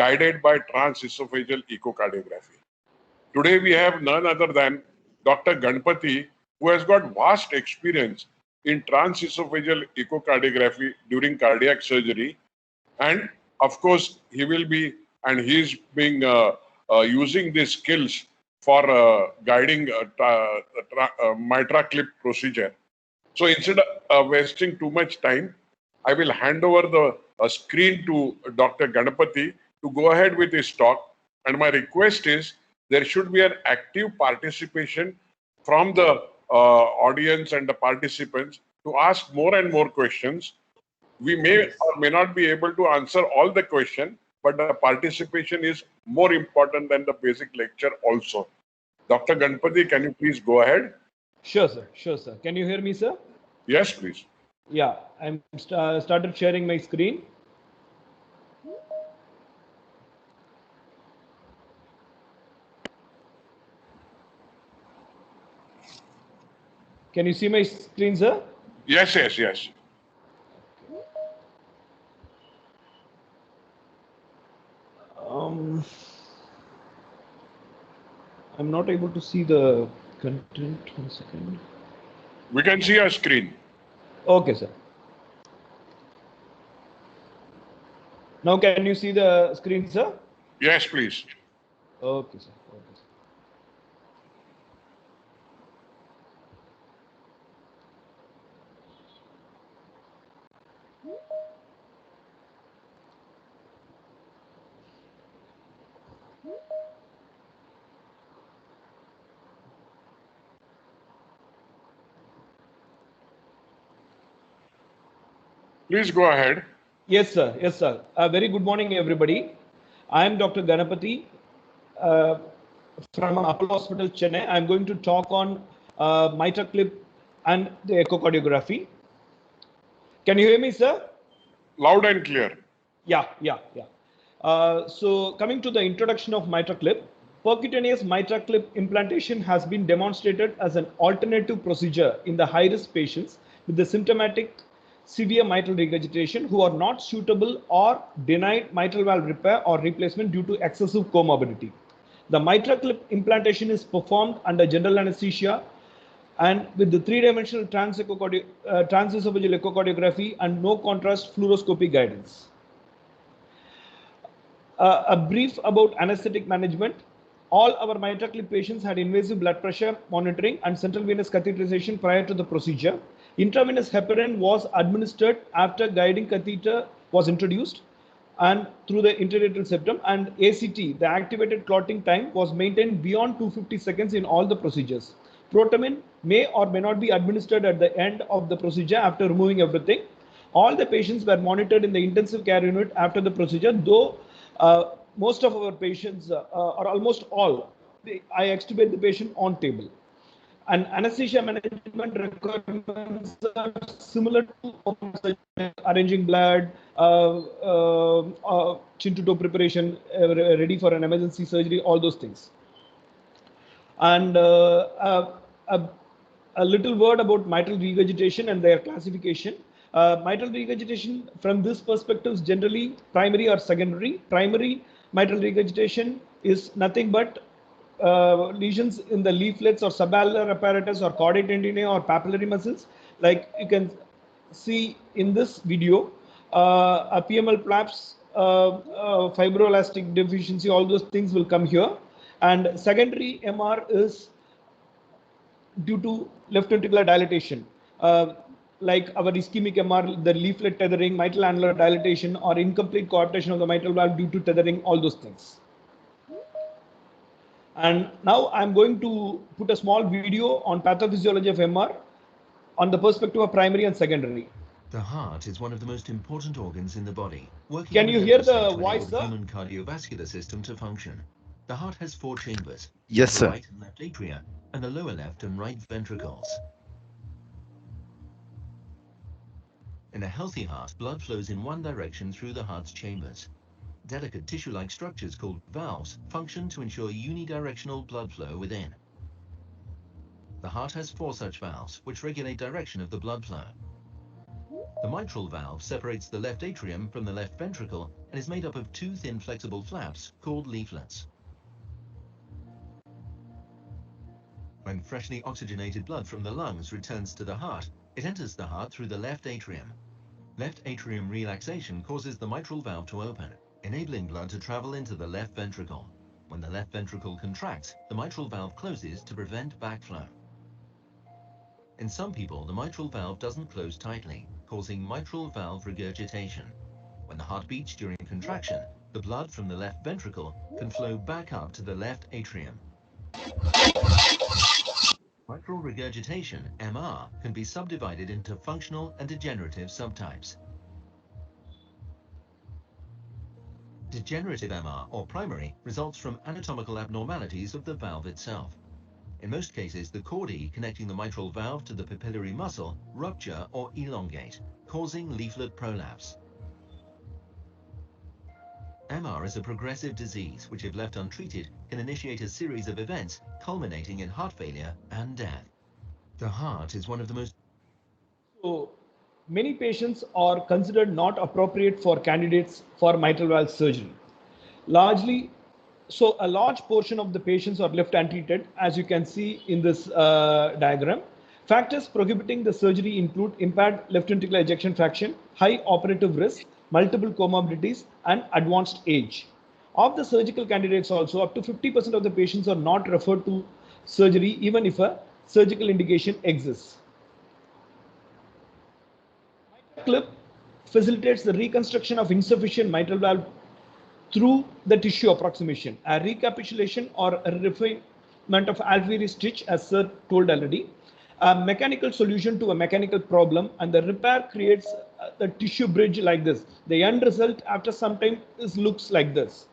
guided by transesophageal echocardiography. Today we have none other than Dr. Ganapathi, who has got vast experience in transesophageal echocardiography during cardiac surgery. And of course, he will be, and he is being using these skills for guiding Mitraclip procedure. So instead of wasting too much time, I will hand over the screen to Dr. Ganapathi to go ahead with his talk. And my request is there should be an active participation from the audience and the participants to ask more and more questions. We may or may not be able to answer all the questions, but the participation is more important than the basic lecture also. Dr. Ganapathi, can you please go ahead? Sure, sir. Sure, sir. Can you hear me, sir? Yes, please. Yeah, I'm started sharing my screen. Can you see my screen, sir? Yes, yes, yes. I'm not able to see the content. 1 second. We can see your screen. Okay, sir. Now, can you see the screen, sir? Yes, please. Okay, sir. Okay, sir. Please go ahead. Yes, sir. Yes, sir. Very good morning, everybody. I am Dr. Ganapathi from Apollo Hospital, Chennai. I'm going to talk on Mitraclip and the echocardiography. Can you hear me, sir? Loud and clear. Yeah. So coming to the introduction of Mitraclip, percutaneous Mitraclip implantation has been demonstrated as an alternative procedure in the high-risk patients with the symptomatic severe mitral regurgitation who are not suitable or denied mitral valve repair or replacement due to excessive comorbidity. The Mitraclip implantation is performed under general anesthesia and with the three-dimensional transesophageal echocardiography and no contrast fluoroscopy guidance. A brief about anesthetic management. All our Mitraclip patients had invasive blood pressure monitoring and central venous catheterization prior to the procedure. Intravenous heparin was administered after guiding catheter was introduced and through the interatrial septum, and ACT, the activated clotting time, was maintained beyond 250 seconds in all the procedures. Protamine may or may not be administered at the end of the procedure after removing everything. All the patients were monitored in the intensive care unit after the procedure, though most of our patients, or almost all, I extubate the patient on table. And anesthesia management requirements are similar to arranging blood, chin to toe preparation, ready for an emergency surgery, all those things. And a little word about mitral regurgitation and their classification. Mitral regurgitation from this perspective is generally primary or secondary. Primary mitral regurgitation is nothing but lesions in the leaflets or subalveolar apparatus or chordate tendineae or papillary muscles. Like you can see in this video, a PML flaps, fibroelastic deficiency, all those things will come here. And secondary MR is due to left ventricular dilatation, like our ischemic MR, the leaflet tethering, mitral annular dilatation, or incomplete coaptation of the mitral valve due to tethering, all those things. And now I'm going to put a small video on pathophysiology of MR on the perspective of primary and secondary. The heart is one of the most important organs in the body. Working Can you hear the voice, sir? The human cardiovascular system to function. The heart has 4 chambers. Yes, sir. The right and left atria, and the lower left and right ventricles. In a healthy heart, blood flows in one direction through the heart's chambers. Delicate tissue-like structures called valves function to ensure unidirectional blood flow within. The heart has 4 such valves, which regulate direction of the blood flow. The mitral valve separates the left atrium from the left ventricle and is made up of two thin flexible flaps called leaflets. When freshly oxygenated blood from the lungs returns to the heart, it enters the heart through the left atrium. Left atrium relaxation causes the mitral valve to open, enabling blood to travel into the left ventricle. When the left ventricle contracts, the mitral valve closes to prevent backflow. In some people, the mitral valve doesn't close tightly, causing mitral valve regurgitation. When the heart beats during contraction, the blood from the left ventricle can flow back up to the left atrium. Mitral regurgitation, MR, can be subdivided into functional and degenerative subtypes. Degenerative MR, or primary, results from anatomical abnormalities of the valve itself. In most cases, the chordae connecting the mitral valve to the papillary muscle rupture or elongate, causing leaflet prolapse. MR is a progressive disease which, if left untreated, can initiate a series of events culminating in heart failure and death. The heart is one of the most... So many patients are considered not appropriate for candidates for mitral valve surgery. So a large portion of the patients are left untreated, as you can see in this diagram. Factors prohibiting the surgery include impaired left ventricular ejection fraction, high operative risk, multiple comorbidities, and advanced age. Of the surgical candidates also, up to 50% of the patients are not referred to surgery even if a surgical indication exists. Mitraclip facilitates the reconstruction of insufficient mitral valve through the tissue approximation, a recapitulation or a refinement of alveolar stitch, as Sir told already, a mechanical solution to a mechanical problem, and the repair creates the tissue bridge like this. The end result after some time looks like this.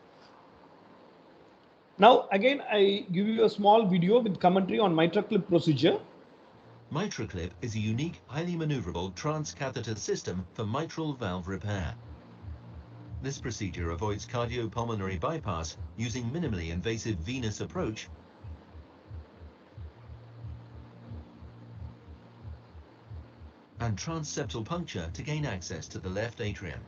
Now again, I give you a small video with commentary on Mitraclip procedure. Mitraclip is a unique, highly maneuverable transcatheter system for mitral valve repair. This procedure avoids cardiopulmonary bypass using minimally invasive venous approach and transseptal puncture to gain access to the left atrium.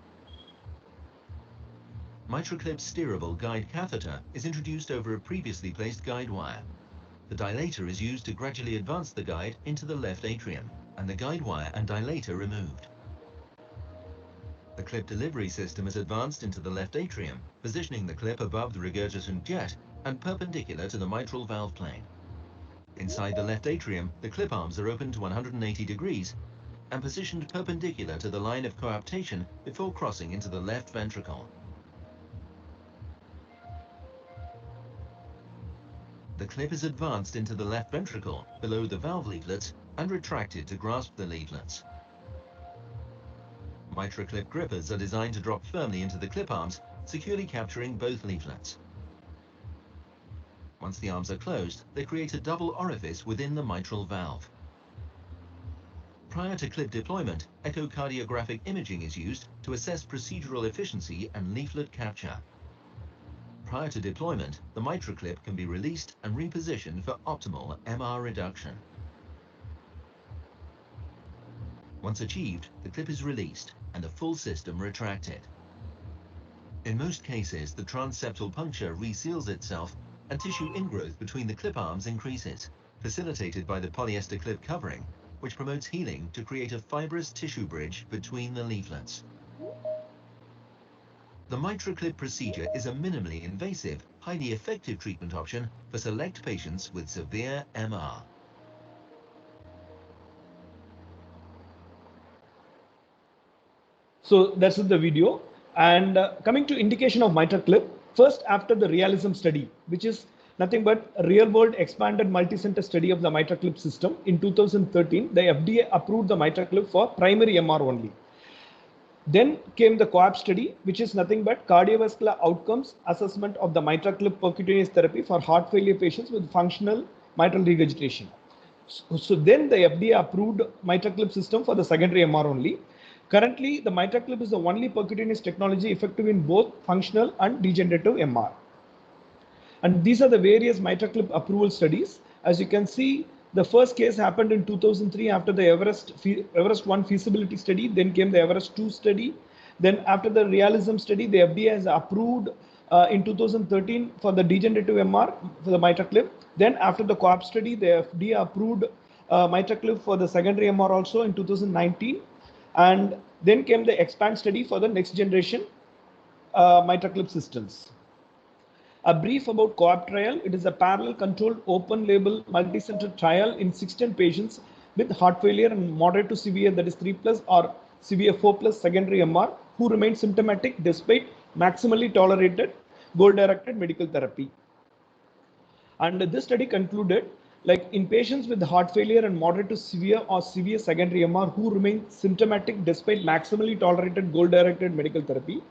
Mitraclip's steerable guide catheter is introduced over a previously placed guide wire. The dilator is used to gradually advance the guide into the left atrium, and the guide wire and dilator removed. The clip delivery system is advanced into the left atrium, positioning the clip above the regurgitant jet and perpendicular to the mitral valve plane. Inside the left atrium, the clip arms are opened to 180 degrees and positioned perpendicular to the line of coaptation before crossing into the left ventricle. The clip is advanced into the left ventricle below the valve leaflets and retracted to grasp the leaflets. Mitraclip grippers are designed to drop firmly into the clip arms, securely capturing both leaflets. Once the arms are closed, they create a double orifice within the mitral valve. Prior to clip deployment, echocardiographic imaging is used to assess procedural efficiency and leaflet capture. Prior to deployment, the Mitraclip can be released and repositioned for optimal MR reduction. Once achieved, the clip is released and the full system retracted. In most cases, the transseptal puncture reseals itself and tissue ingrowth between the clip arms increases, facilitated by the polyester clip covering, which promotes healing to create a fibrous tissue bridge between the leaflets. The Mitraclip procedure is a minimally invasive, highly effective treatment option for select patients with severe MR. So that's the video. And coming to indication of Mitraclip, first after the realism study, which is nothing but a real-world expanded multi-center study of the Mitraclip system in 2013, the FDA approved the Mitraclip for primary MR only. Then came the COAPT study, which is nothing but cardiovascular outcomes assessment of the Mitraclip percutaneous therapy for heart failure patients with functional mitral regurgitation. So then the FDA approved Mitraclip system for the secondary MR only. Currently, the Mitraclip is the only percutaneous technology effective in both functional and degenerative MR. And these are the various Mitraclip approval studies. As you can see, The first case happened in 2003 after the Everest 1 feasibility study. Then came the Everest 2 study. Then after the realism study, the FDA has approved in 2013 for the degenerative MR for the Mitraclip. Then after the COAPT study, the FDA approved Mitraclip for the secondary MR also in 2019. And then came the expand study for the next generation Mitraclip systems. A brief about COAPT trial. It is a parallel controlled open label multi-center trial in 16 patients with heart failure and moderate to severe, that is 3+ or severe 4+ secondary MR, who remain symptomatic despite maximally tolerated goal-directed medical therapy. And this study concluded, like in patients with heart failure and moderate to severe or severe secondary MR who remain symptomatic despite maximally tolerated goal-directed medical therapy,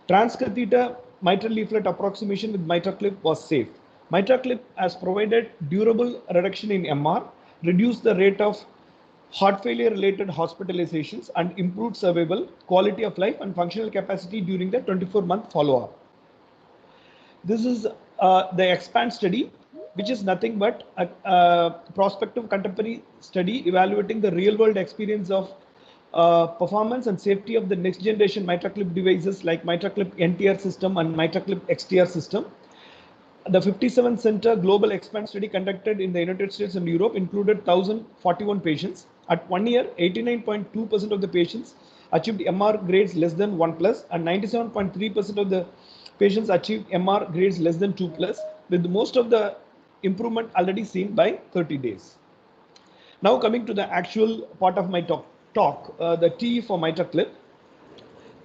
transcatheter mitral leaflet approximation with Mitraclip was safe. Mitraclip has provided durable reduction in MR, reduced the rate of heart failure related hospitalizations, and improved survival, quality of life, and functional capacity during the 24-month follow-up. This is the expand study, which is nothing but a prospective contemporary study evaluating the real-world experience of performance and safety of the next generation Mitraclip devices like Mitraclip NTR system and Mitraclip XTR system. The 57 center global expand study conducted in the United States and Europe included 1,041 patients. At 1 year, 89.2% of the patients achieved MR grades less than 1+, and 97.3% of the patients achieved MR grades less than 2+, with most of the improvement already seen by 30 days. Now coming to the actual part of my talk, the T for Mitraclip.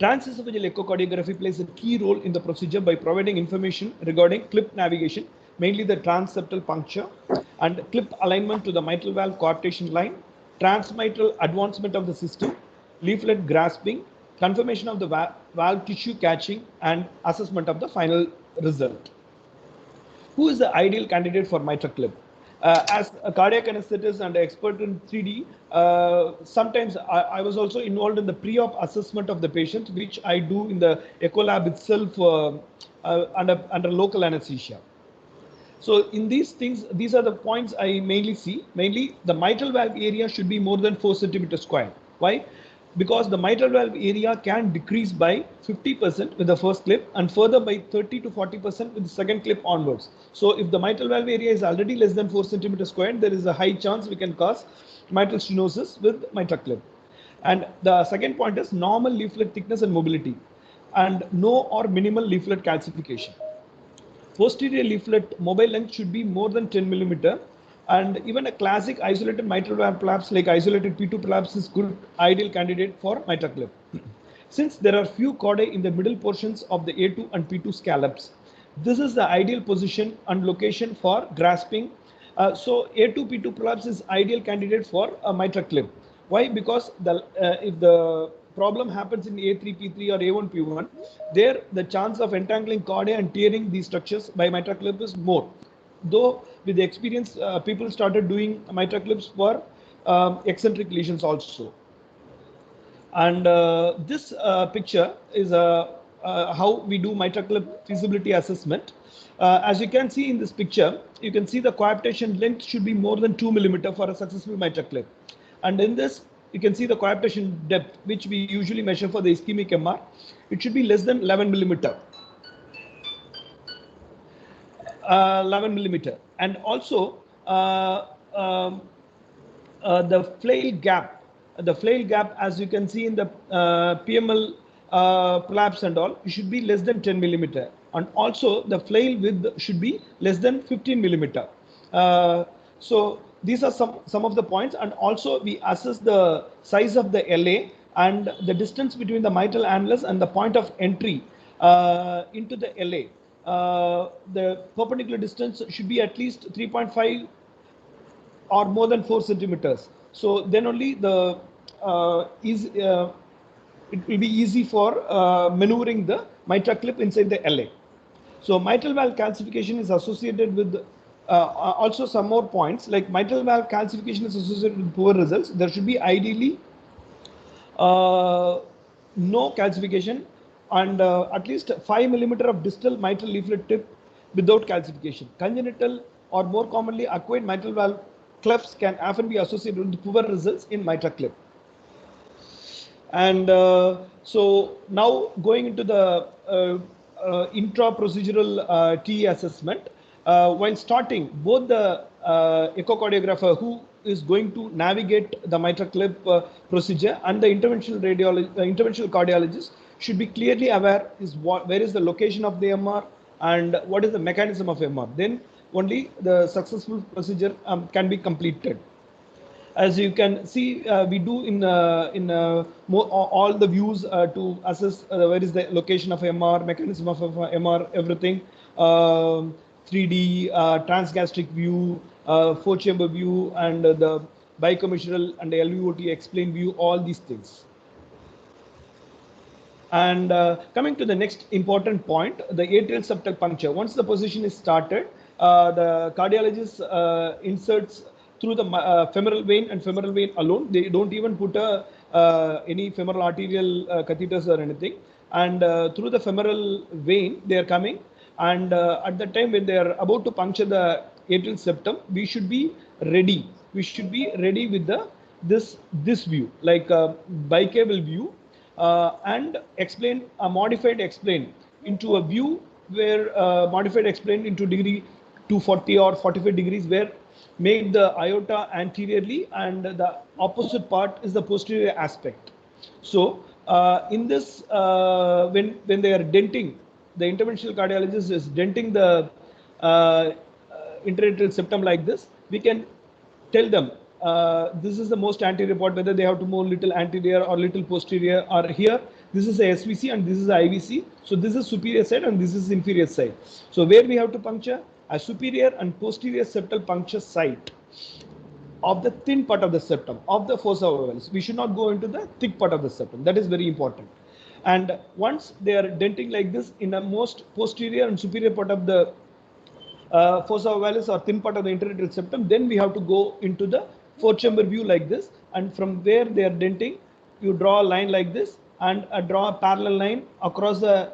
Transesophageal echocardiography plays a key role in the procedure by providing information regarding clip navigation, mainly the transseptal puncture, and clip alignment to the mitral valve coaptation line, transmitral advancement of the system, leaflet grasping, confirmation of the valve tissue catching, and assessment of the final result. Who is the ideal candidate for Mitraclip? As a cardiac anesthetist and expert in 3D, sometimes I was also involved in the pre-op assessment of the patient, which I do in the echo lab itself under local anesthesia. So in these things, these are the points I mainly see. Mainly, the mitral valve area should be more than 4 centimeters square. Why? Because the mitral valve area can decrease by 50% with the first clip and further by 30 to 40% with the second clip onwards. So if the mitral valve area is already less than 4 centimeters squared, there is a high chance we can cause mitral stenosis with Mitraclip. And the second point is normal leaflet thickness and mobility, and no or minimal leaflet calcification. Posterior leaflet mobile length should be more than 10 millimeter. And even a classic isolated mitral valve prolapse like isolated P2 prolapse is good ideal candidate for Mitraclip. Since there are few chordae in the middle portions of the A2 and P2 scallops, this is the ideal position and location for grasping. So A2 P2 prolapse is ideal candidate for a Mitraclip. Why? Because if the problem happens in A3 P3 or A1 P1, there the chance of entangling chordae and tearing these structures by Mitraclip is more. Though with the experience, people started doing Mitraclips for eccentric lesions also. And this picture is how we do Mitraclip feasibility assessment. As you can see in this picture, you can see the coaptation length should be more than 2 millimeter for a successful Mitraclip. And in this, you can see the coaptation depth, which we usually measure for the ischemic MR. It should be less than 11 millimeter. 11 millimeter, and also the flail gap. The flail gap, as you can see in the PML prolapse and all, it should be less than 10 millimeter, and also the flail width should be less than 15 millimeter. So these are some of the points, and also we assess the size of the LA and the distance between the mitral annulus and the point of entry into the LA. The perpendicular distance should be at least 3.5 or more than 4 centimeters. So then only the it will be easy for maneuvering the Mitraclip inside the LA. So mitral valve calcification is associated with also some more points, like mitral valve calcification is associated with poor results. There should be ideally no calcification, and at least 5 millimeter of distal mitral leaflet tip without calcification. Congenital or more commonly acquired mitral valve clefts can often be associated with poor results in Mitraclip. And so now going into the intra-procedural TE assessment, while starting, both the echocardiographer who is going to navigate the Mitraclip procedure and the interventional cardiologist should be clearly aware where is the location of the MR and what is the mechanism of MR. Then only the successful procedure can be completed. As you can see, we do in all the views to assess where is the location of MR, mechanism of MR, everything. 3D, transgastric view, 4-chamber view, and the BICOMMISURAL and the LVOT explain view, all these things. And coming to the next important point, the atrial septal puncture. Once the position is started, the cardiologist inserts through the femoral vein and femoral vein alone. They don't even put any femoral arterial catheters or anything. And through the femoral vein, they are coming. And at the time when they are about to puncture the atrial septum, we should be ready. We should be ready with this view, like a bicable view, and modified explain into a view where modified explain into degree 240 or 45 degrees, where make the aorta anteriorly and the opposite part is the posterior aspect. So in this, when they are denting, the interventional cardiologist is denting the interatrial septum like this, we can tell them this is the most anterior part, whether they have to move little anterior or little posterior, or here this is a SVC and this is a IVC. So this is superior side and this is inferior side. So where we have to puncture a superior and posterior septal puncture site of the thin part of the septum of the fossa ovalis. We should not go into the thick part of the septum. That is very important. And once they are denting like this in the most posterior and superior part of the fossa ovalis or thin part of the interatrial septum, then we have to go into the 4-chamber view like this. And from where they are denting, you draw a line like this and draw a parallel line across the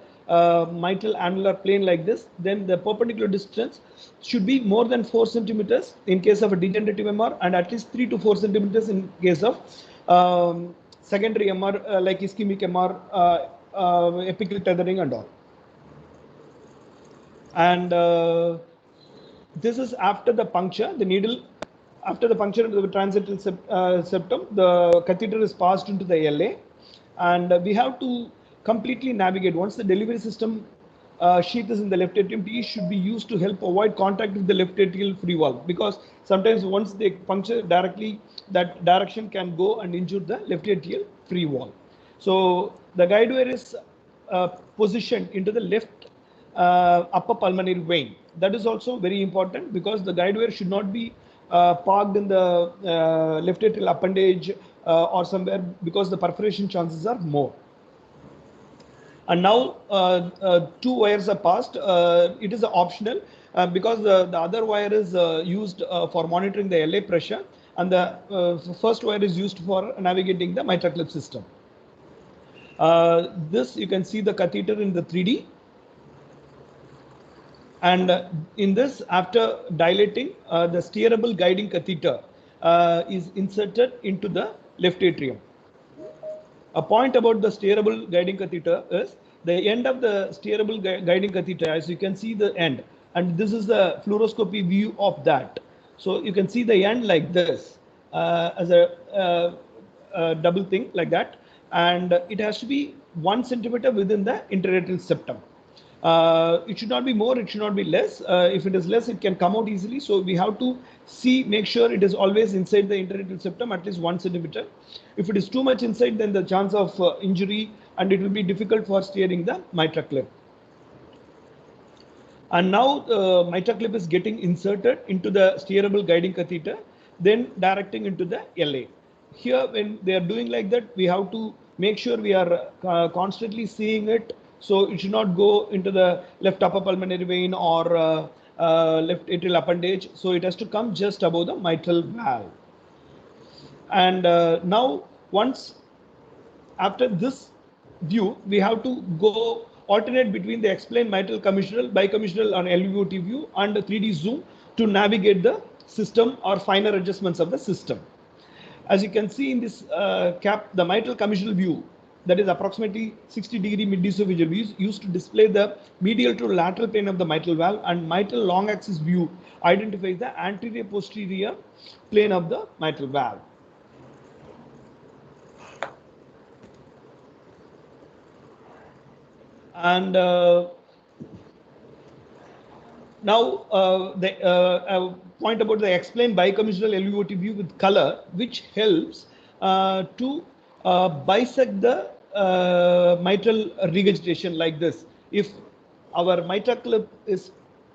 mitral annular plane like this. Then the perpendicular distance should be more than 4 centimeters in case of a degenerative MR, and at least 3 to 4 centimeters in case of secondary MR like ischemic MR, apical tethering and all. And this is after the puncture, the needle, after the puncture into the transatrial septum, the catheter is passed into the LA, and we have to completely navigate. Once the delivery system sheath is in the left atrium, TE should be used to help avoid contact with the left atrial free valve, because sometimes once they puncture directly, that direction can go and injure the left atrial free valve. So the guide wire is positioned into the left upper pulmonary vein. That is also very important, because the guide wire should not be parked in the left atrial appendage or somewhere, because the perforation chances are more. And now 2 wires are passed. It is optional because the other wire is used for monitoring the LA pressure, and the first wire is used for navigating the Mitraclip system. This you can see the catheter in the 3D. And in this, after dilating, the steerable guiding catheter is inserted into the left atrium. A point about the steerable guiding catheter is the end of the steerable guiding catheter, as you can see the end, and this is the fluoroscopy view of that. So you can see the end like this as a double thing like that, and it has to be 1 centimeter within the interatrial septum. It should not be more, it should not be less. If it is less, it can come out easily. So we have to make sure it is always inside the interatrial septum, at least 1 centimeter. If it is too much inside, then the chance of injury, and it will be difficult for steering the Mitraclip. And now the Mitraclip is getting inserted into the steerable guiding catheter, then directing into the LA. Here, when they are doing like that, we have to make sure we are constantly seeing it. So it should not go into the left upper pulmonary vein or left atrial appendage. So it has to come just above the mitral valve. And now once after this view, we have to go alternate between the explained mitral commissural, bicommissural and LVOT view and the 3D zoom to navigate the system or finer adjustments of the system. As you can see in this the mitral commisural view, that is approximately 60-degree mid-esophageal view, used to display the medial to lateral plane of the mitral valve, and mitral long axis view identifies the anterior posterior plane of the mitral valve. And now the point about the explained bicommissural LVOT view with color, which helps to bisect the mitral regurgitation like this. If our Mitraclip is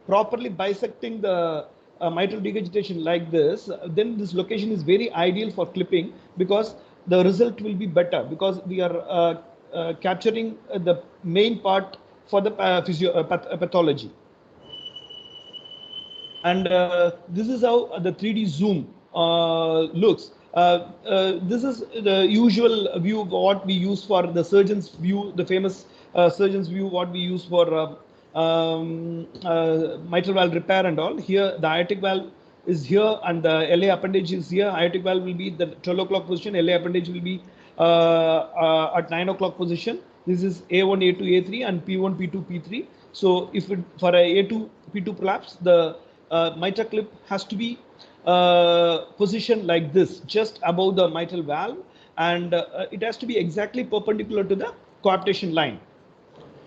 properly bisecting the mitral regurgitation like this, then this location is very ideal for clipping, because the result will be better, because we are capturing the main part for the pathology. And this is how the 3D zoom looks. This is the usual view of what we use for the surgeon's view, the famous surgeon's view, what we use for mitral valve repair and all. Here the aortic valve is here and the LA appendage is here. Aortic valve will be the 12 o'clock position, LA appendage will be at 9 o'clock position. This is A1, A2, A3 and P1, P2, P3. So if it, for a A2, P2 prolapse, the Mitraclip has to be positioned like this, just above the mitral valve, and it has to be exactly perpendicular to the coaptation line.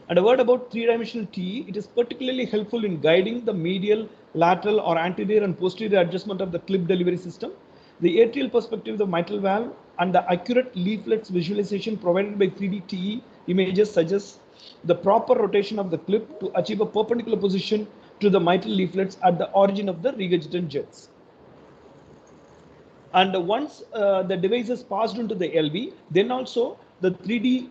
And a word about three-dimensional TE, it is particularly helpful in guiding the medial, lateral or anterior and posterior adjustment of the clip delivery system. The atrial perspective of the mitral valve and the accurate leaflets visualization provided by 3D TE images suggests the proper rotation of the clip to achieve a perpendicular position to the mitral leaflets at the origin of the regurgitant jets. And once the device is passed into the LV, then also the 3D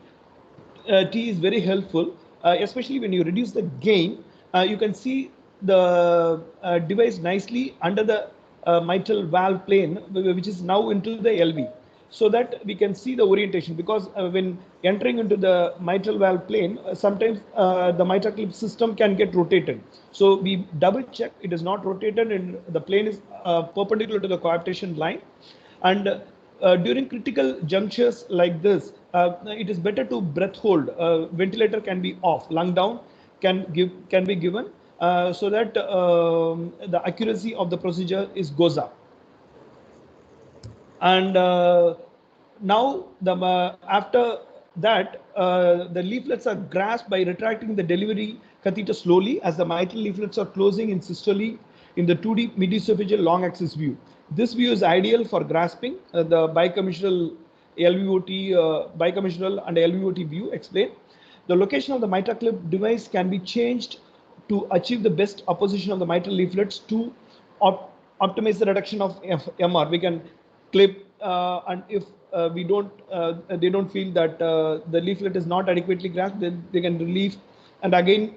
T is very helpful, especially when you reduce the gain. You can see the device nicely under the mitral valve plane, which is now into the LV, so that we can see the orientation, because when entering into the mitral valve plane, sometimes the Mitraclip system can get rotated. So we double check it is not rotated and the plane is perpendicular to the coaptation line. And during critical junctures like this, it is better to breath hold. Ventilator can be off, lung down can be given, so that the accuracy of the procedure goes up. And now after that, the leaflets are grasped by retracting the delivery catheter slowly, as the mitral leaflets are closing in systole in the 2D mid-esophageal long axis view. This view is ideal for grasping the bicommissural LVOT, bicommissural and LVOT view explained. The location of the Mitraclip device can be changed to achieve the best opposition of the mitral leaflets to optimize the reduction of MR. We can clip, and if we don't, they don't feel that the leaflet is not adequately grasped, then they can relieve and again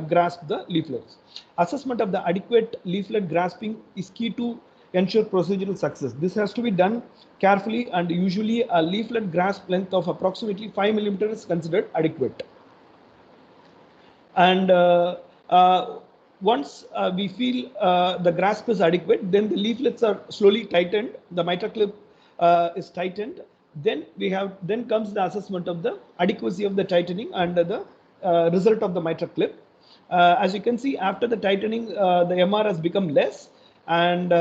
grasp the leaflets. Assessment of the adequate leaflet grasping is key to ensure procedural success. This has to be done carefully, and usually a leaflet grasp length of approximately 5 mm is considered adequate. And once we feel the grasp is adequate, then the leaflets are slowly tightened, the Mitraclip is tightened. Then comes the assessment of the adequacy of the tightening and the result of the Mitraclip. As you can see, after the tightening, the MR has become less, and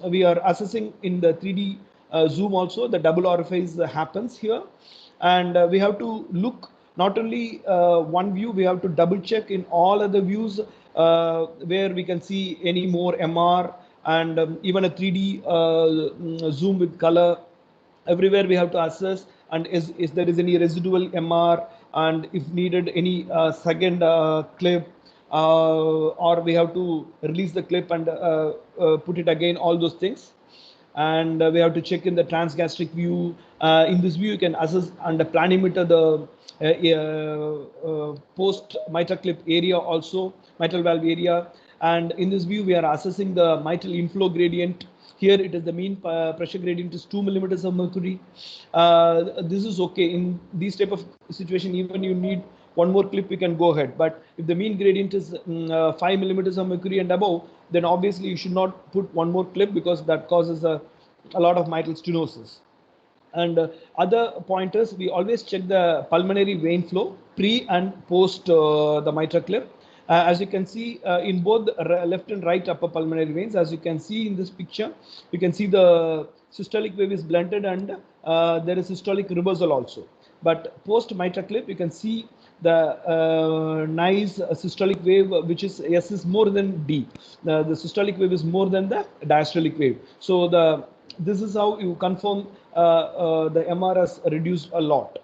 we are assessing in the 3D zoom also, the double orifice happens here. And we have to look not only one view, we have to double check in all other views where we can see any more MR, and even a 3D zoom with color. Everywhere we have to assess, and is there is any residual MR, and if needed any second clip, or we have to release the clip and put it again, all those things. And we have to check in the transgastric view. In this view, you can assess under planimeter the post Mitraclip area, also mitral valve area. And in this view, we are assessing the mitral inflow gradient. Here it is the mean pressure gradient is 2 mm of mercury. This is okay. In these type of situation, even you need one more clip, we can go ahead. But if the mean gradient is 5 mm of mercury and above, then obviously you should not put one more clip, because that causes a lot of mitral stenosis. And other pointers, we always check the pulmonary vein flow pre and post the Mitraclip. As you can see in both the left and right upper pulmonary veins, as you can see in this picture, you can see the systolic wave is blunted, and there is systolic reversal also. But post Mitraclip, you can see the nice systolic wave, which is S is more than D. The systolic wave is more than the diastolic wave. So this is how you confirm the MR has reduced a lot.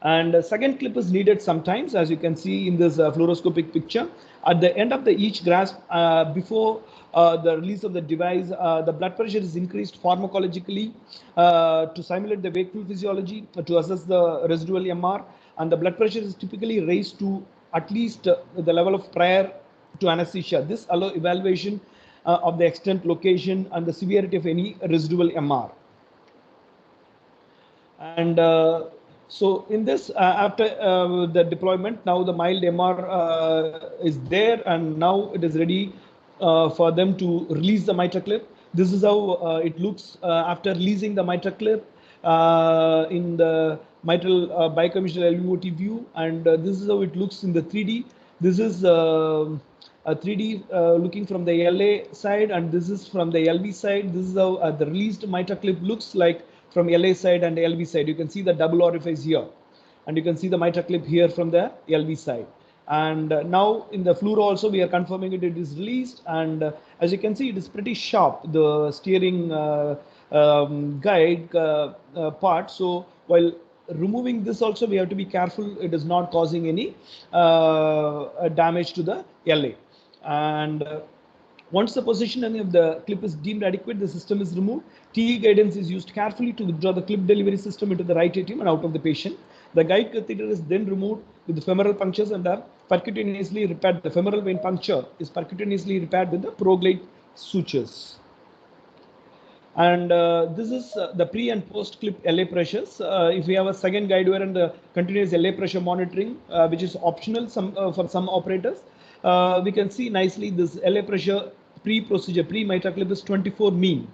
And a second clip is needed sometimes, as you can see in this fluoroscopic picture. At the end of each grasp, before the release of the device, the blood pressure is increased pharmacologically to simulate the wakeful physiology, to assess the residual MR, and the blood pressure is typically raised to at least the level of prior to anesthesia. This allows evaluation of the extent, location, and the severity of any residual MR. And so in this, after the deployment, now the mild MR is there, and now it is ready for them to release the Mitraclip. This is how it looks after releasing the Mitraclip in the mitral bicommissural LVOT view, and this is how it looks in the 3D. This is a 3D looking from the LA side, and this is from the LV side. This is how the released Mitraclip looks like from LA side and LV side. You can see the double orifice here, and you can see the Mitraclip here from the LV side. And now in the fluoro also, we are confirming it is released, and as you can see, it is pretty sharp, the steering guide part. So while removing this also, we have to be careful it is not causing any damage to the LA. And once the positioning of the clip is deemed adequate, the system is removed. TE guidance is used carefully to withdraw the clip delivery system into the right atrium and out of the patient. The guide catheter is then removed with the femoral punctures and are percutaneously repaired. The femoral vein puncture is percutaneously repaired with the ProGlide sutures. And this is the pre and post clip LA pressures. If we have a second guide wire and the continuous LA pressure monitoring, which is optional for some operators, we can see nicely this LA pressure pre-procedure, pre-Mitraclip is 24 mean.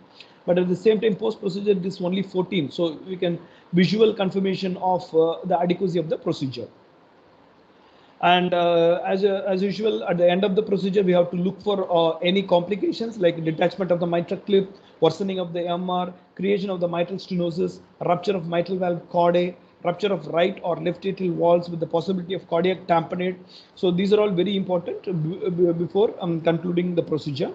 But at the same time, post-procedure, it is only 14. So we can visual confirmation of the adequacy of the procedure. And as usual, at the end of the procedure, we have to look for any complications like detachment of the Mitraclip, worsening of the MR, creation of the mitral stenosis, rupture of mitral valve chordae, rupture of right or left atrial walls with the possibility of cardiac tamponade. So these are all very important before concluding the procedure.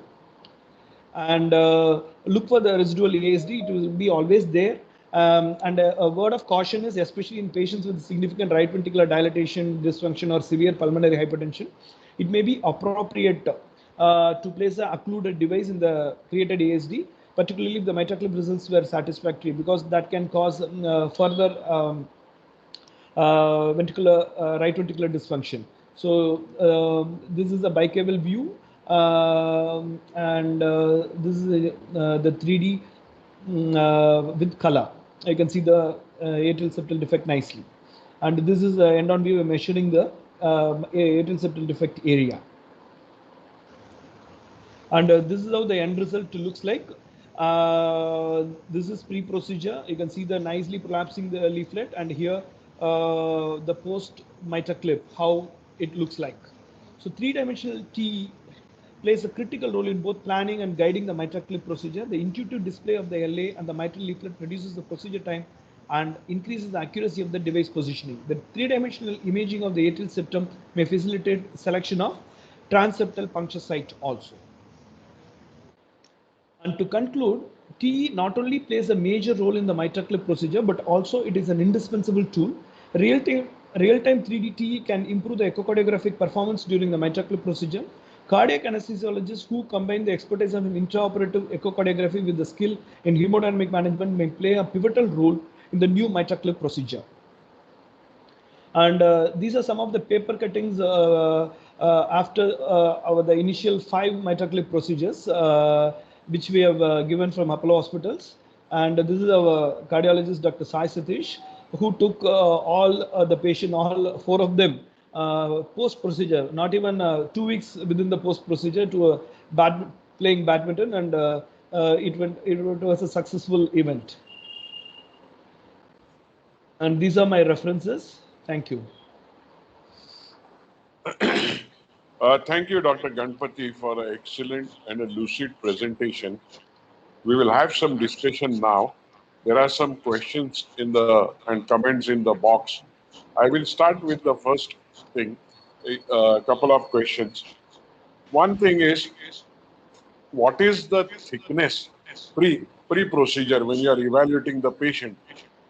And look for the residual ASD. It will be always there. And a word of caution is, especially in patients with significant right ventricular dilatation, dysfunction, or severe pulmonary hypertension, it may be appropriate to place a occluded device in the created ASD, particularly if the Mitraclip results were satisfactory, because that can cause further right ventricular dysfunction. So this is a bicaval view, and this is the 3D with color. You can see the atrial septal defect nicely, and this is the end-on view measuring the atrial septal defect area. And this is how the end result looks like. This is pre-procedure. You can see the nicely prolapsing the leaflet, and here the post Mitraclip, how it looks like. So three-dimensional TE plays a critical role in both planning and guiding the Mitraclip procedure. The intuitive display of the LA and the mitral leaflet reduces the procedure time and increases the accuracy of the device positioning. The three-dimensional imaging of the atrial septum may facilitate selection of transseptal puncture site also. And to conclude, TE not only plays a major role in the Mitraclip procedure, but also it is an indispensable tool. Real-time 3D TE can improve the echocardiographic performance during the Mitraclip procedure. Cardiac anesthesiologists who combine the expertise of intraoperative echocardiography with the skill in hemodynamic management may play a pivotal role in the new Mitraclip procedure. And these are some of the paper cuttings after the initial 5 Mitraclip procedures, which we have given from Apollo hospitals. And this is our cardiologist, Dr. Sai Satish, who took all the patient, all 4 of them, post procedure, not even 2 weeks within the post procedure, to playing badminton, and it was a successful event. And these are my references. Thank you. Thank you, Dr. Ganapathi, for an excellent and a lucid presentation. We will have some discussion now. There are some questions and comments in the box. I will start with the first thing, a couple of questions. One thing is, what is the thickness pre-procedure when you are evaluating the patient?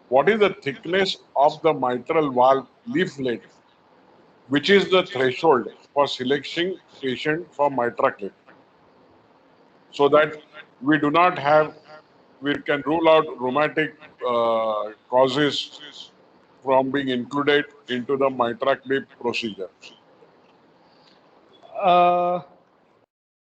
What is the thickness of the mitral valve leaflet, which is the threshold for selecting patient for Mitraclip, so that we do not have, we can rule out rheumatic causes from being included into the Mitraclip procedure?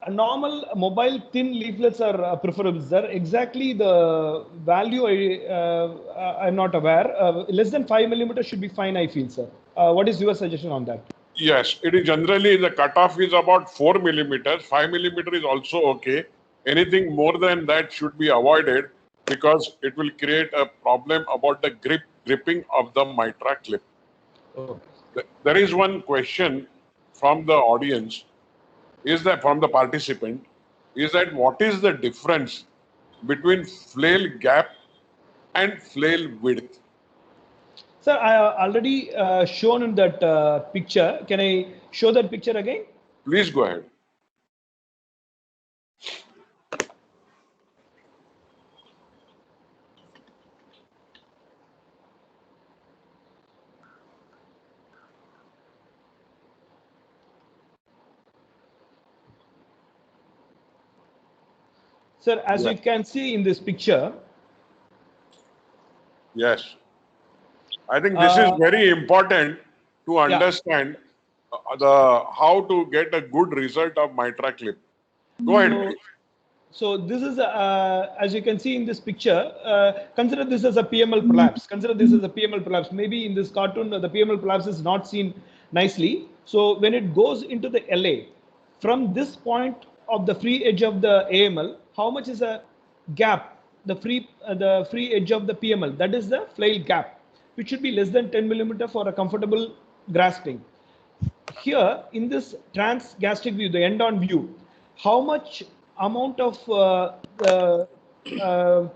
A normal mobile thin leaflets are preferable, sir. Exactly the value I'm not aware. Less than 5 millimeters should be fine, I feel, sir. What is your suggestion on that? Yes, it is generally the cutoff is about 4 millimeters. 5 millimeter is also okay. Anything more than that should be avoided, because it will create a problem about the gripping of the Mitraclip. Okay. There is one question from the audience, is that from the participant, is that what is the difference between flail gap and flail width? Sir, I already shown in that picture. Can I show that picture again? Please go ahead. Sir, as you can see in this picture. Yes. I think this is very important to understand how to get a good result of Mitraclip. Go ahead, please. So this is, as you can see in this picture, consider this as a PML prolapse. Consider this as a PML prolapse. Maybe in this cartoon, the PML prolapse is not seen nicely. So when it goes into the LA, from this point of the free edge of the AML, how much is a gap, the free edge of the PML? That is the flail gap, which should be less than 10 millimeter for a comfortable grasping. Here in this transgastric view, the end-on view, how much amount of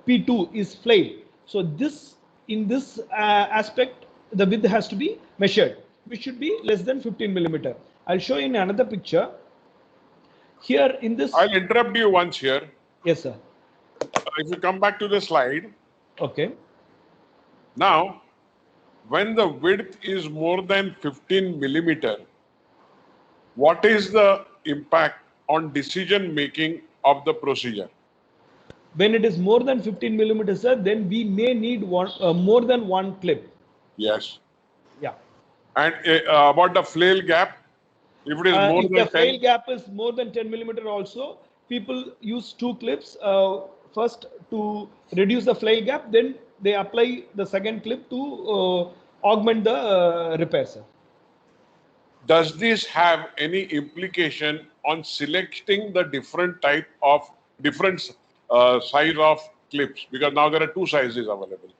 P2 is flail? So this, in this aspect, the width has to be measured, which should be less than 15 millimeter. I'll show you in another picture. Here in this, I'll interrupt you once here. Yes, sir. If you come back to the slide. Okay. Now, when the width is more than 15 millimeter, what is the impact on decision making of the procedure? When it is more than 15 millimeters, sir, then we may need more than one clip. Yes. Yeah. And about the flail gap, if it is more than 10, the flail gap is more than 10 millimeter also, people use 2 clips first to reduce the flail gap, then they apply the second clip to augment the repair, sir. Does this have any implication on selecting the different type of size of clips? Because now there are 2 sizes available.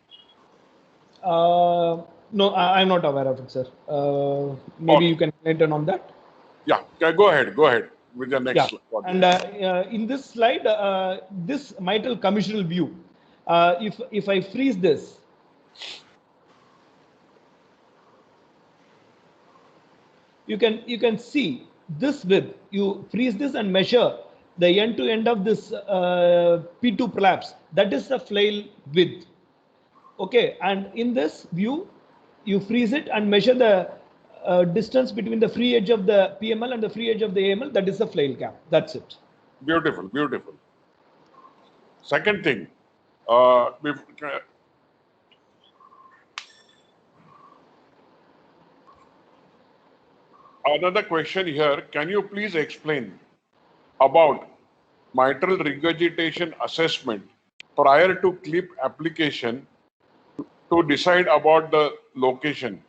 No, I'm not aware of it, sir. Maybe you can comment on that. Yeah, go ahead with the next slide. And in this slide, this mitral commissural view, if I freeze this, you can see this width. You freeze this and measure the end to end of this P2 prolapse. That is the flail width. Okay, and in this view, you freeze it and measure the distance between the free edge of the PML and the free edge of the AML. That is the flail gap. That's it. Beautiful, beautiful. Second thing, another question here. Can you please explain about mitral regurgitation assessment prior to clip application to decide about the location,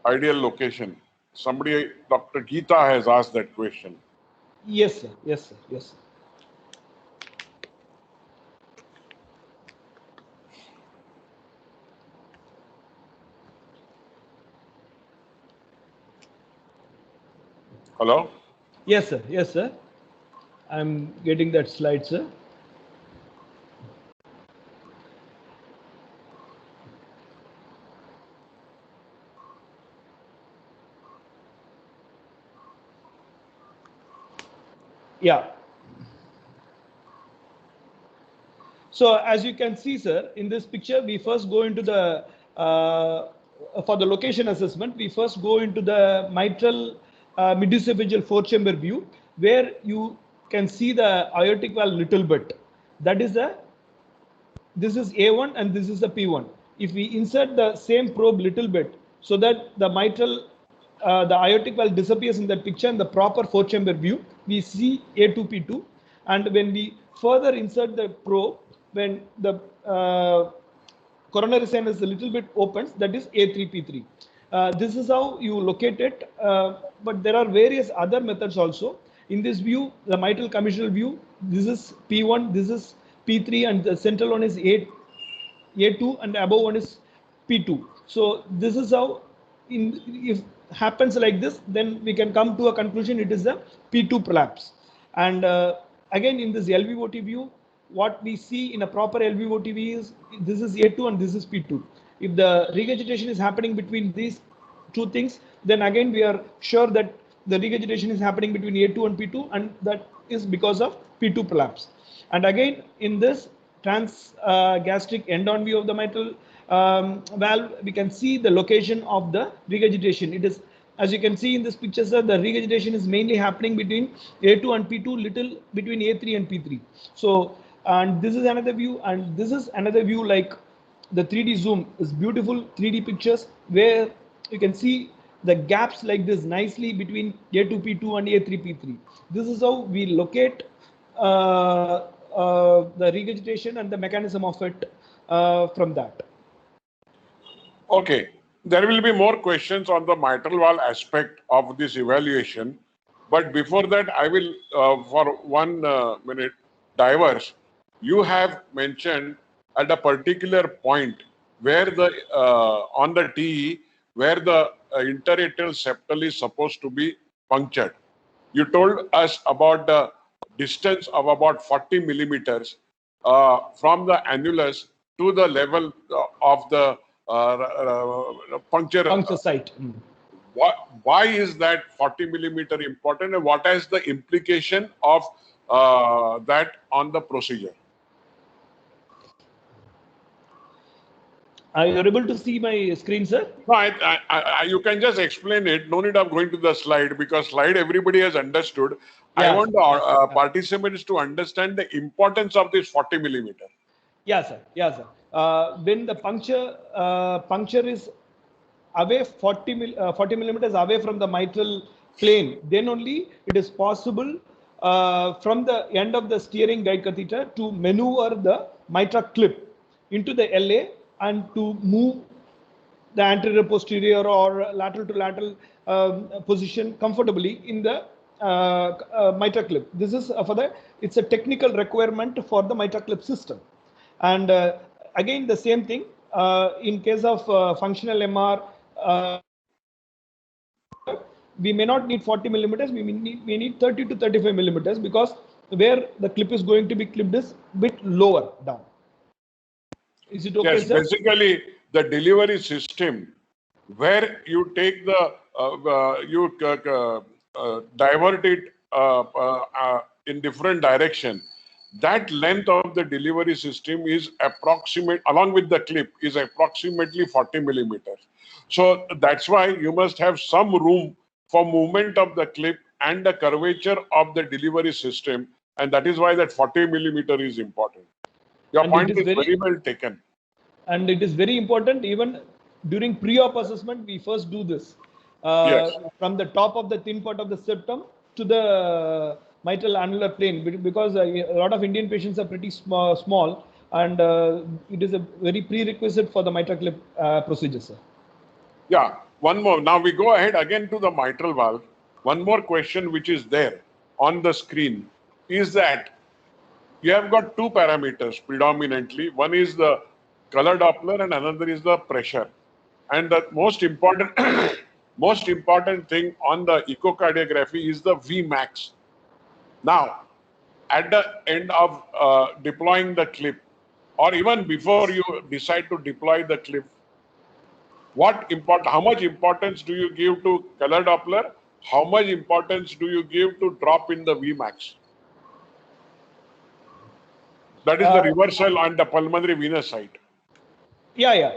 ideal location? Somebody, Dr. Geeta has asked that question. Yes, sir. Yes, sir. Yes, sir. Hello? Yes, sir. Yes, sir. I'm getting that slide, sir. Yeah. So as you can see, sir, in this picture, we first go into the, for the location assessment, we first go into the mitral midesophageal four-chamber view, where you can see the aortic valve little bit. That is this is A1 and this is the P1. If we insert the same probe little bit so that the mitral, the aortic valve disappears in that picture in the proper four-chamber view, we see A2, P2. And when we further insert the probe, when the coronary sinus is a little bit opens, that is A3, P3. This is how you locate it, but there are various other methods also. In this view, the mitral commissural view, this is P1, this is P3, and the central one is A2, and the above one is P2. So this is how, if happens like this, then we can come to a conclusion it is the P2 prolapse. And again, in this LVOT view, what we see in a proper LVOT view is this is A2 and this is P2. If the regurgitation is happening between these two things, then again we are sure that the regurgitation is happening between A2 and P2, and that is because of P2 prolapse. And again, in this gastric end-on view of the mitral valve, we can see the location of the regurgitation. It is, as you can see in this picture, sir, the regurgitation is mainly happening between A2 and P2, little between A3 and P3. So, and this is another view, and this is another view, like the 3D zoom is beautiful 3D pictures where you can see the gaps like this nicely between A2, P2 and A3, P3. This is how we locate the regurgitation and the mechanism of it from that. Okay. There will be more questions on the mitral valve aspect of this evaluation. But before that, I will, for 1 minute, diverse. You have mentioned at a particular point where the, on the TE, where the interatrial septal is supposed to be punctured. You told us about the distance of about 40 millimeters from the annulus to the level of the puncture site. Why is that 40 millimeter important, and what is the implication of that on the procedure? Are you able to see my screen, sir? No, you can just explain it. No need of going to the slide, because slide everybody has understood. Yeah, I want the participants to understand the importance of this 40 millimeter. Yeah, sir. Yeah, sir. When the puncture is away 40 millimeters away from the mitral plane, then only it is possible from the end of the steering guide catheter to maneuver the Mitraclip into the LA and to move the anterior posterior or lateral to lateral position comfortably in the Mitraclip. This is for the, it's a technical requirement for the Mitraclip system. And again, the same thing in case of functional MR, we may not need 40 millimeters, we need 30 to 35 millimeters, because where the clip is going to be clipped is a bit lower down. Is it okay, yes, sir? basically the delivery system where you take the, divert it in different direction. That length of the delivery system is approximate, along with the clip, is approximately 40 millimeters. So that's why you must have some room for movement of the clip and the curvature of the delivery system, and that is why that 40 millimeter is important. Your point is very well taken. And it is very important, even during pre-op assessment, we first do this. Yes. From the top of the thin part of the septum to the mitral annular plane, because a lot of Indian patients are pretty small, and it is a very prerequisite for the Mitraclip procedure, sir. Yeah, one more. Now we go ahead again to the mitral valve. One more question which is there on the screen is that you have got two parameters predominantly. One is the color Doppler and another is the pressure. And the most important most important thing on the echocardiography is the Vmax. Now, at the end of deploying the clip, or even before you decide to deploy the clip, how much importance do you give to color Doppler? How much importance do you give to drop in the Vmax? That is the reversal on the pulmonary venous side. Yeah.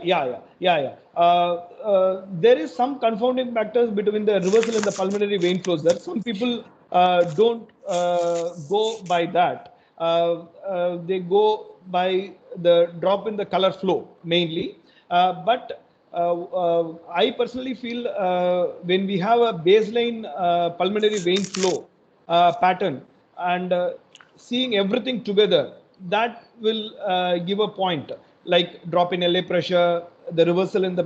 There is some confounding factors between the reversal and the pulmonary vein flows there. Some people don't go by that. They go by the drop in the color flow mainly. But I personally feel when we have a baseline pulmonary vein flow pattern and seeing everything together, that will give a point, like drop in LA pressure, the reversal in the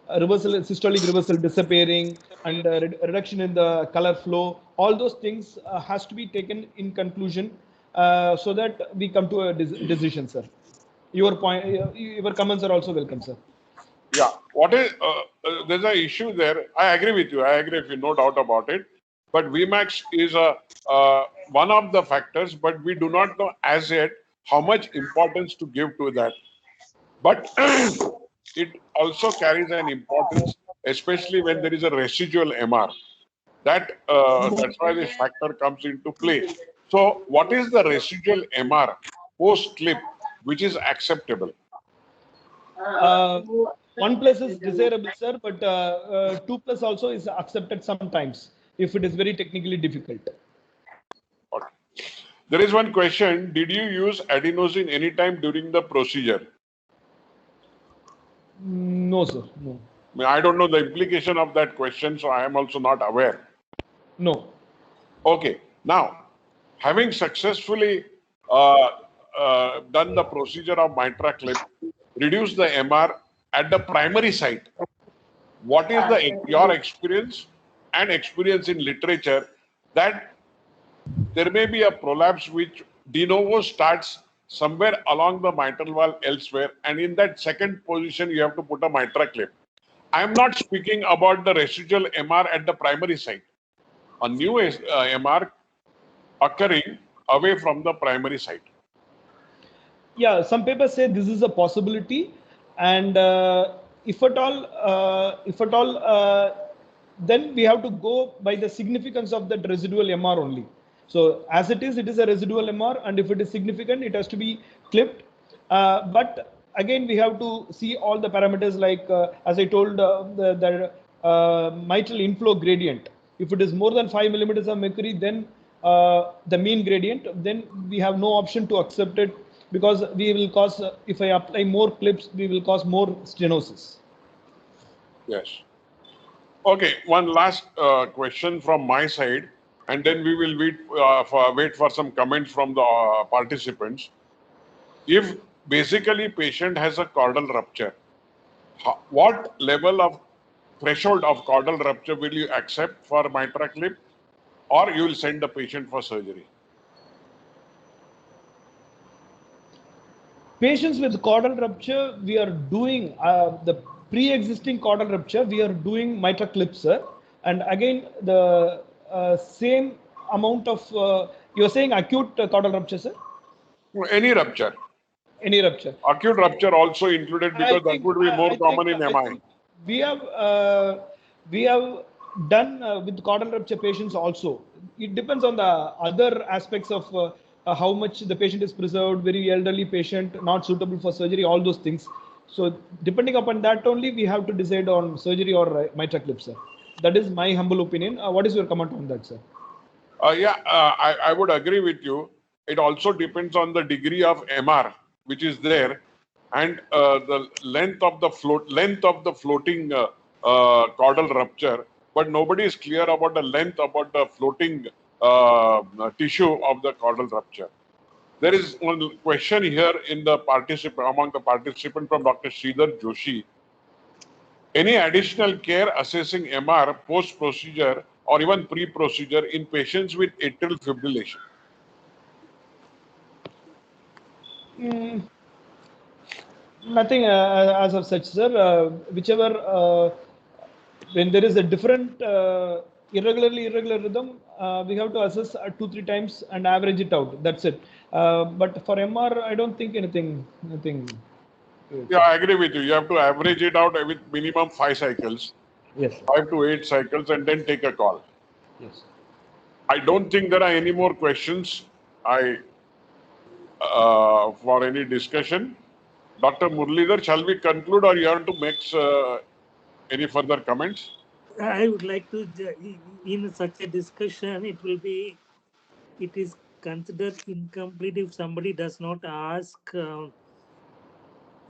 systolic reversal disappearing, and reduction in the color flow. All those things has to be taken in conclusion so that we come to a decision, sir. Your point, your comments are also welcome, sir. Yeah, there's an issue there. I agree with you. I agree with you, no doubt about it. But Vmax is one of the factors, but we do not know as yet how much importance to give to that. But it also carries an importance, especially when there is a residual MR. That's why this factor comes into play. So, what is the residual MR post-clip which is acceptable? 1+ is desirable, sir, but 2+ also is accepted sometimes if it is very technically difficult. Okay. There is one question: did you use adenosine anytime during the procedure? No, sir. No. I don't know the implication of that question, so I am also not aware. No. Okay. Now, having successfully done the procedure of Mitraclip, reduce the MR at the primary site, what is your experience and experience in literature that there may be a prolapse which de novo starts somewhere along the mitral valve elsewhere, and in that second position you have to put a Mitraclip. I am not speaking about the residual MR at the primary site. A new MR occurring away from the primary site. Yeah, some papers say this is a possibility, and if at all, then we have to go by the significance of that residual MR only. So as it is a residual MR, and if it is significant, it has to be clipped. But again, we have to see all the parameters, like as I told, the mitral inflow gradient. If it is more than 5 millimeters of mercury, then the mean gradient, then we have no option to accept it, because we will cause, if I apply more clips, we will cause more stenosis. Yes. Okay, one last question from my side, and then we will wait for some comments from the participants. If basically patient has a caudal rupture, what level of threshold of caudal rupture will you accept for Mitraclip, or you will send the patient for surgery? Patients with caudal rupture, we are doing the pre-existing caudal rupture, we are doing Mitraclip, sir. And again, the same amount of, you're saying acute caudal rupture, sir? Any rupture. Any rupture. Acute rupture also included, because that would be more common in MI. We have done with caudal rupture patients also. It depends on the other aspects of how much the patient is preserved, very elderly patient, not suitable for surgery, all those things. So depending upon that only, we have to decide on surgery or Mitraclip, sir. That is my humble opinion. What is your comment on that, sir? I would agree with you. It also depends on the degree of MR which is there, and the length of the floating caudal rupture. But nobody is clear about the length about the floating tissue of the caudal rupture. There is one question here in the among the participants from Dr. Sridhar Joshi. Any additional care assessing MR post-procedure or even pre-procedure in patients with atrial fibrillation? Nothing as of such, sir. Whichever, when there is a different irregular rhythm, we have to assess 2-3 times and average it out. That's it. But for MR, I don't think anything. Yeah, I agree with you. You have to average it out with minimum 5 cycles, Yes, sir. 5 to 8 cycles, and then take a call. Yes. I don't think there are any more questions. For any discussion. Dr. Muralidhar, shall we conclude or you have to make any further comments? I would like to, in such a discussion, it is considered incomplete if somebody does not ask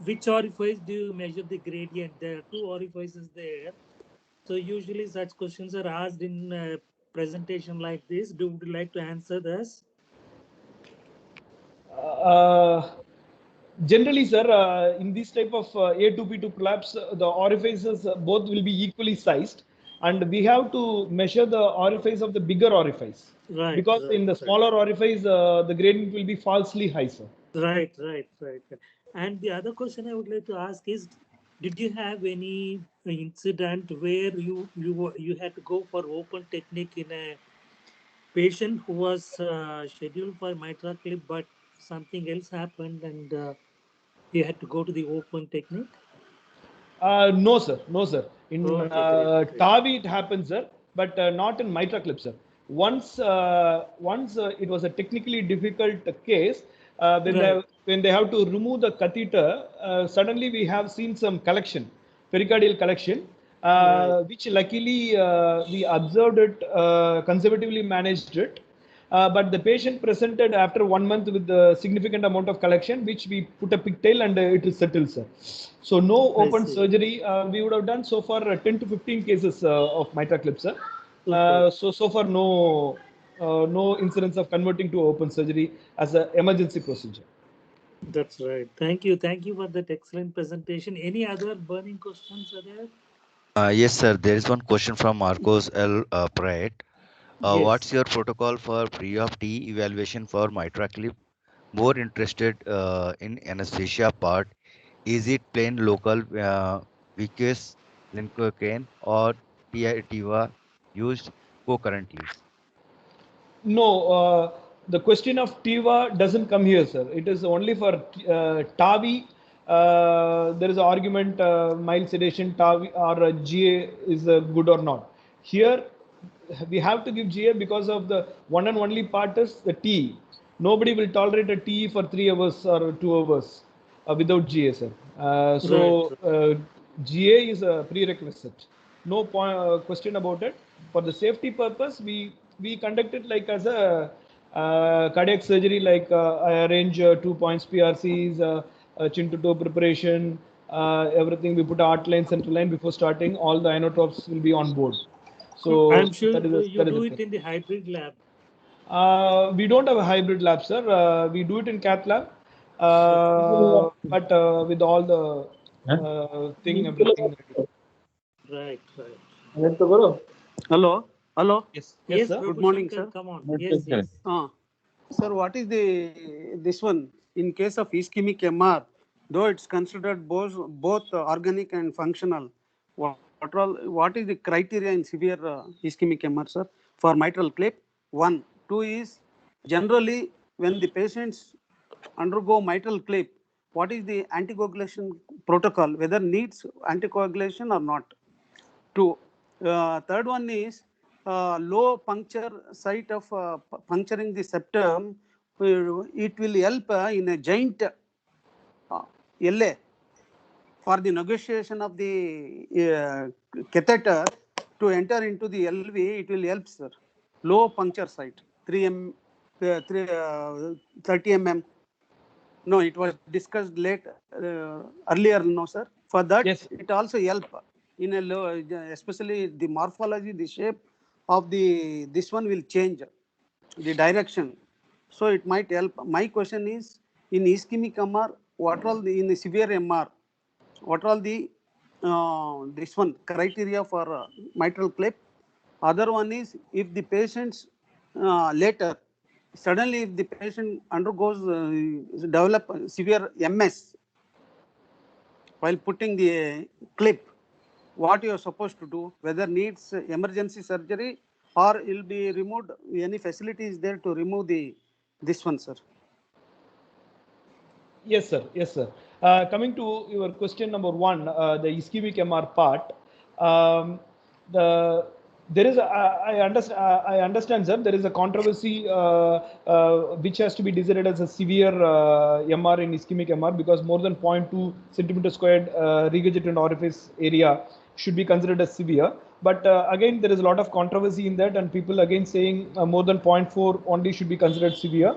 which orifice do you measure the gradient. There are 2 orifices there. So usually such questions are asked in a presentation like this. Would you like to answer this? Generally, sir, in this type of A2P2 collapse, the orifices both will be equally sized, and we have to measure the orifice of the bigger orifice. Right. Because in the smaller orifice, the gradient will be falsely high, sir. Right. And the other question I would like to ask is, did you have any incident where you had to go for open technique in a patient who was scheduled for Mitraclip, but something else happened and you had to go to the open technique? No, sir. No, sir. In Okay, TAVI it happens, sir, but not in Mitraclip, sir. Once it was a technically difficult case. When they have to remove the catheter, suddenly we have seen some collection, pericardial collection, which luckily we observed it, conservatively managed it. But the patient presented after 1 month with a significant amount of collection, which we put a pigtail and it is settled, sir. So no open surgery. We would have done so far 10 to 15 cases of Mitraclip, sir. So far no incidence of converting to open surgery as an emergency procedure. That's right. Thank you for that excellent presentation. Any other burning questions are there? Yes, sir. There is one question from Marcos L. Pratt. Yes. What's your protocol for pre-op T evaluation for Mitraclip? More interested in anesthesia part. Is it plain local viscous lincocaine or TIVA used concurrently? No, the question of TIVA doesn't come here, sir. It is only for TAVI. There is an argument, mild sedation, TAVI or GA is good or not. Here, we have to give GA because of the one and only part is the TE. Nobody will tolerate a TE for 3 hours or 2 hours without GA, sir. GA is a prerequisite. No question about it. For the safety purpose, we conduct it like as a cardiac surgery, like I arrange 2 points PRCs, chin to toe preparation, everything. We put art line, central line before starting. All the inotropes will be on board. So I'm sure you do it in the hybrid lab. We don't have a hybrid lab, sir. We do it in cath lab, but with all the everything. Right. Hello. Yes, Yes, sir. Good morning, sir. Come on. Yes. Sir, what is this one in case of ischemic MR? Though it's considered both organic and functional, what is the criteria in severe ischemic MR, sir, for mitral clip? 1, 2 is generally when the patients undergo mitral clip, what is the anticoagulation protocol? Whether needs anticoagulation or not? 2. Third one is low puncture site of puncturing the septum. It will help in a giant LA for the negotiation of the catheter to enter into the LV. It will help, sir. Low puncture site, 30 mm. No, it was discussed earlier, no, sir. For that, yes, it also help in a low, especially the morphology, the shape of this one will change the direction. So it might help. My question is, in ischemic MR, what all in the severe MR, what all the this one criteria for mitral clip. Other one is if the patients later, suddenly if the patient undergoes develop severe MS while putting the clip, what you are supposed to do, whether needs emergency surgery or will be removed, any facility is there to remove this one, sir? Yes, sir. Yes, sir. Coming to your question number one, the ischemic MR part, the there is I understand, sir. There is a controversy which has to be decided as a severe MR in ischemic MR because more than 0.2 centimeter squared regurgitant orifice area should be considered as severe. But again, there is a lot of controversy in that, and people again saying more than 0.4 only should be considered severe.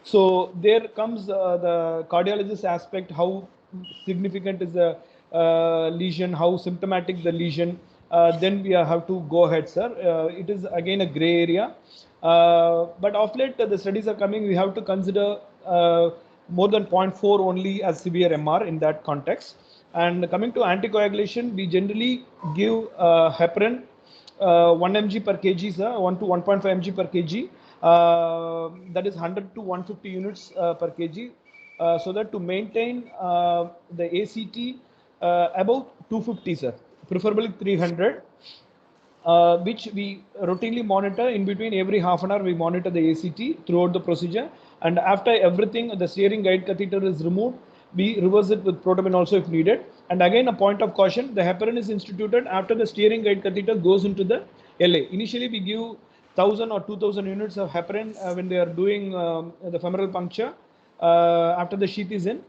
So there comes the cardiologist aspect, how significant is the lesion, how symptomatic the lesion, then we have to go ahead, sir. It is again a gray area. But of late, the studies are coming, we have to consider more than 0.4 only as severe MR in that context. And coming to anticoagulation, we generally give heparin 1 mg per kg, sir, 1 to 1.5 mg per kg. That is 100 to 150 units per kg, so that to maintain the ACT about 250, sir, preferably 300, which we routinely monitor. In between every half an hour we monitor the ACT throughout the procedure, and after everything the steering guide catheter is removed, we reverse it with protamine also if needed. And again, a point of caution, the heparin is instituted after the steering guide catheter goes into the LA. Initially we give 1000 or 2000 units of heparin when they are doing the femoral puncture after the sheath is in.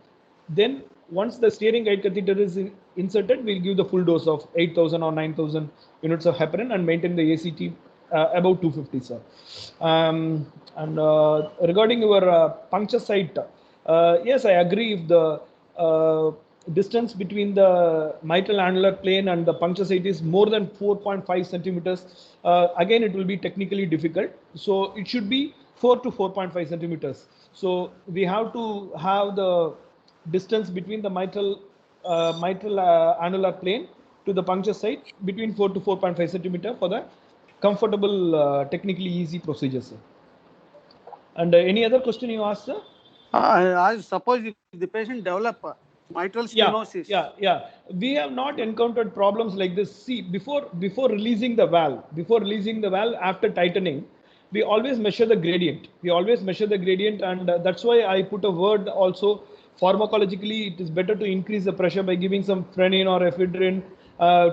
Then once the steering guide catheter is inserted, we'll give the full dose of 8000 or 9000 units of heparin and maintain the ACT about 250, sir. And regarding your puncture site, yes, I agree. If the distance between the mitral annular plane and the puncture site is more than 4.5 centimeters, again it will be technically difficult. So it should be 4 to 4.5 centimeters. So we have to have the distance between the mitral annular plane to the puncture site between 4 to 4.5 centimeter for the comfortable, technically easy procedure, sir. And any other question you asked, sir? I suppose if the patient develop mitral stenosis. Yeah. We have not encountered problems like this. See, before releasing the valve, after tightening, we always measure the gradient. And that's why I put a word also. Pharmacologically, it is better to increase the pressure by giving some frenin or ephedrine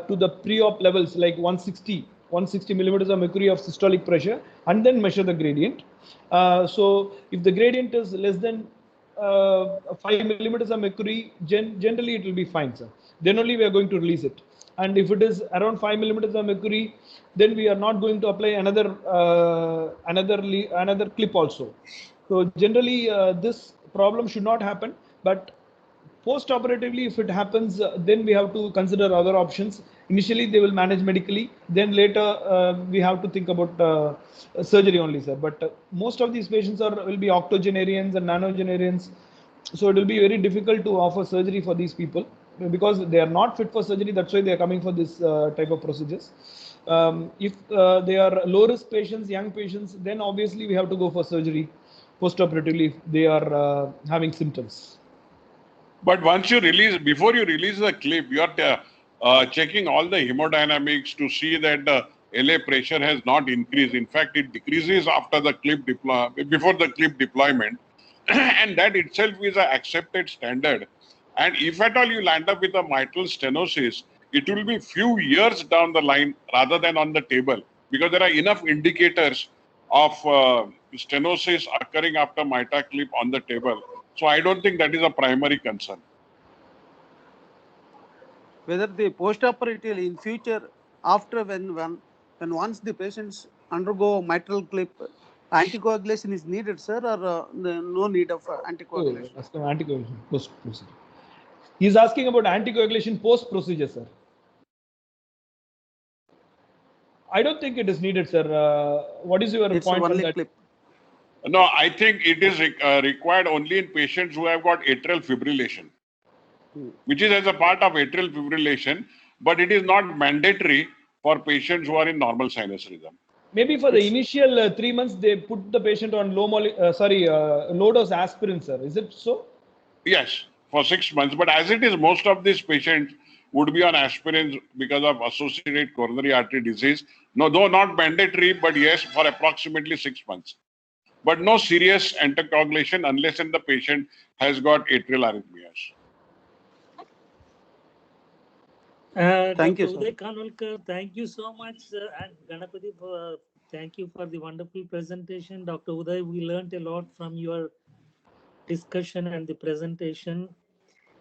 to the pre-op levels like 160 millimeters of mercury of systolic pressure, and then measure the gradient. So if the gradient is less than 5 millimeters of mercury, generally it will be fine, sir. Then only we are going to release it. And if it is around 5 millimeters of mercury, then we are not going to apply another clip also. So generally this problem should not happen. But post-operatively, if it happens, then we have to consider other options. Initially, they will manage medically. Then later, we have to think about surgery only, sir. But most of these patients will be octogenarians and nanogenarians. So it will be very difficult to offer surgery for these people because they are not fit for surgery. That's why they are coming for this type of procedures. If they are low-risk patients, young patients, then obviously we have to go for surgery post-operatively if they are having symptoms. But once you release, before you release the clip, you are checking all the hemodynamics to see that the LA pressure has not increased. In fact, it decreases after the clip before the clip deployment. And that itself is an accepted standard. And if at all you land up with a mitral stenosis, it will be few years down the line rather than on the table, because there are enough indicators of stenosis occurring after Mitraclip on the table. So I don't think that is a primary concern. Whether the post-operative in future, after when once the patients undergo mitral clip, anticoagulation is needed, sir, or no need of anticoagulation? Oh, anticoagulation post-procedure. He is asking about anticoagulation post-procedure, sir. I don't think it is needed, sir. What is your point on that? Clip. No, I think it is required only in patients who have got atrial fibrillation, which is as a part of atrial fibrillation. but it is not mandatory for patients who are in normal sinus rhythm. Maybe for the initial 3 months, they put the patient on low dose aspirin, sir. Is it so? Yes, for 6 months. But as it is, most of these patients would be on aspirins because of associated coronary artery disease. No, though not mandatory, but yes, for approximately 6 months. But no serious anticoagulation unless the patient has got atrial arrhythmias. Thank Dr. you, sir. Uday Kanolkar, thank you so much, and Ganapathi, thank you for the wonderful presentation. Dr. Uday, we learned a lot from your discussion and the presentation.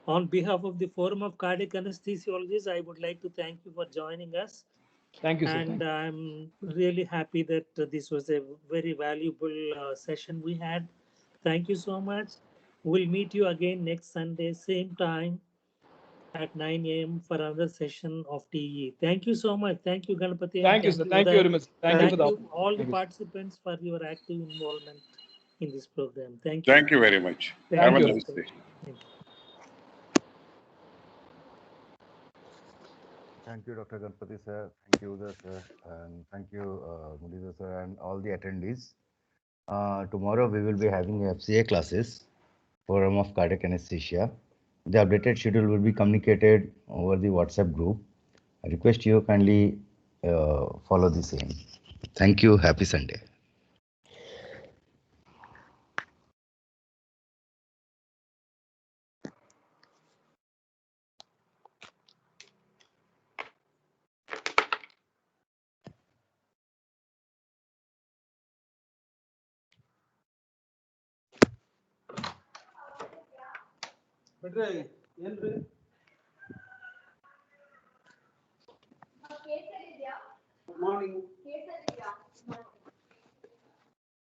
On behalf of the Forum of Cardiac Anesthesiologists, I would like to thank you for joining us. Thank you, sir. And I'm really happy that this was a very valuable session we had. Thank you so much. We'll meet you again next Sunday, same time at 9 a.m. for another session of TE. Thank you so much. Thank you, Ganapathi. Thank you, sir. Thank you very much. Thank you for the opportunity. all the Thank you, sir. participants for your active involvement in this program. Thank you. Thank you very much. Thank Have a you. nice day. Thank you. Thank you, Dr. Ganapathi sir. Thank you, Uday sir, and thank you, Muralidhar sir, and all the attendees. Tomorrow we will be having FCA classes, Forum of Cardiac Anesthesia. The updated schedule will be communicated over the WhatsApp group. I request you kindly follow the same. Thank you. Happy Sunday. Good morning.